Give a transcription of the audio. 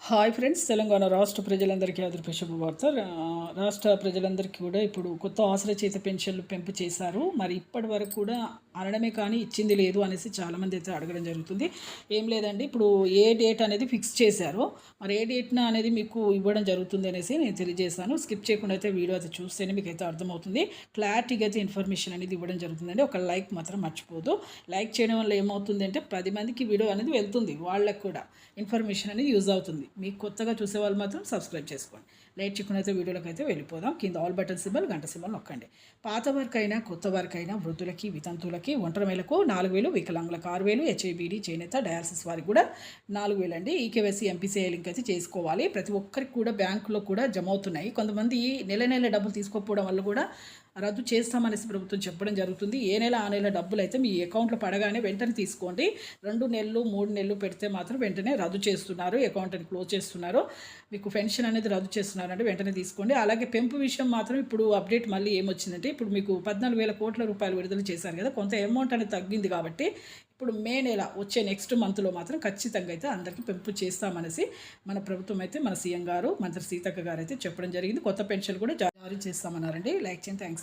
Hi friends, Telangana రాష్ట్ర ప్రజలందరికీ ఆదర్శ శుభవార్త. రాష్ట్ర ప్రజలందరికీ కూడా ఇప్పుడు కొత్త ఆసరా చేత పెన్షన్లు పెంపు చేశారు. మరి ఇప్పటి వరకు కూడా అనడమే కానీ ఇచ్చింది లేదు అనేసి చాలామంది అయితే అడగడం జరుగుతుంది. ఏం లేదండి, ఇప్పుడు ఏ డేట్ అనేది ఫిక్స్ చేశారో మరి ఏ డేట్న అనేది మీకు ఇవ్వడం జరుగుతుంది అనేసి నేను తెలియజేశాను. స్కిప్ చేయకుండా అయితే వీడియో అయితే చూస్తేనే మీకు అయితే అర్థమవుతుంది. క్లారిటీగా అయితే ఇన్ఫర్మేషన్ అనేది ఇవ్వడం జరుగుతుందండి. ఒక లైక్ మాత్రం మర్చిపోదు. లైక్ చేయడం వల్ల ఏమవుతుంది అంటే 10 మందికి వీడియో అనేది వెళ్తుంది, వాళ్ళకు కూడా ఇన్ఫర్మేషన్ అనేది యూజ్ అవుతుంది. మీకు కొత్తగా చూసే వాళ్ళు మాత్రం సబ్స్క్రైబ్ చేసుకోండి. లేట్ చిక్కున అయితే వీడియోలోకి అయితే వెళ్ళిపోదాం. కింద ఆల్ బటన్ సింబల్, గంట సింబల్ నొక్కండి. పాత వారికైనా కొత్త వారికైనా, వృద్ధులకి, వితంతువులకి, ఒంటరి మేలకు 4,000, వికలాంగులకు 6,000, హెచ్ఐబీడీ, చేనేత, డయాలసిస్ వారికి కూడా 4,000 అండి. ఈకేవైసీ ఎంపీసీఐ లింక్ అయితే చేసుకోవాలి. ప్రతి ఒక్కరికి కూడా బ్యాంకులో కూడా జమ అవుతున్నాయి. కొంతమంది నెల నెల డబ్బులు తీసుకోకపోవడం వల్ల కూడా రద్దు చేస్తామనేసి ప్రభుత్వం చెప్పడం జరుగుతుంది. ఏ నెల ఆ నెల డబ్బులు అయితే మీ అకౌంట్లో పడగానే వెంటనే తీసుకోండి. 2 నెలలు 3 నెలలు పెడితే మాత్రం వెంటనే రద్దు చేస్తున్నారు, అకౌంట్ని క్లోజ్ చేస్తున్నారు. మీకు పెన్షన్ అనేది రద్దు చేస్తున్నారంటే వెంటనే తీసుకోండి. అలాగే పెంపు విషయం మాత్రం ఇప్పుడు అప్డేట్ మళ్ళీ ఏమొచ్చిందంటే, ఇప్పుడు మీకు 14,000 కోట్ల రూపాయలు విడుదల చేశారు కదా, కొంత అమౌంట్ అనేది తగ్గింది. కాబట్టి ఇప్పుడు మే నెల వచ్చే నెక్స్ట్ మంత్లో మాత్రం ఖచ్చితంగా అయితే అందరికీ పెంపు చేస్తామనేసి మన ప్రభుత్వం అయితే, మన సీఎం గారు, మంత్రి సీతక్క గారు అయితే చెప్పడం జరిగింది. కొత్త పెన్షన్ కూడా జారీ చేస్తామన్నారండి. లైక్ చేయండి. థ్యాంక్స్.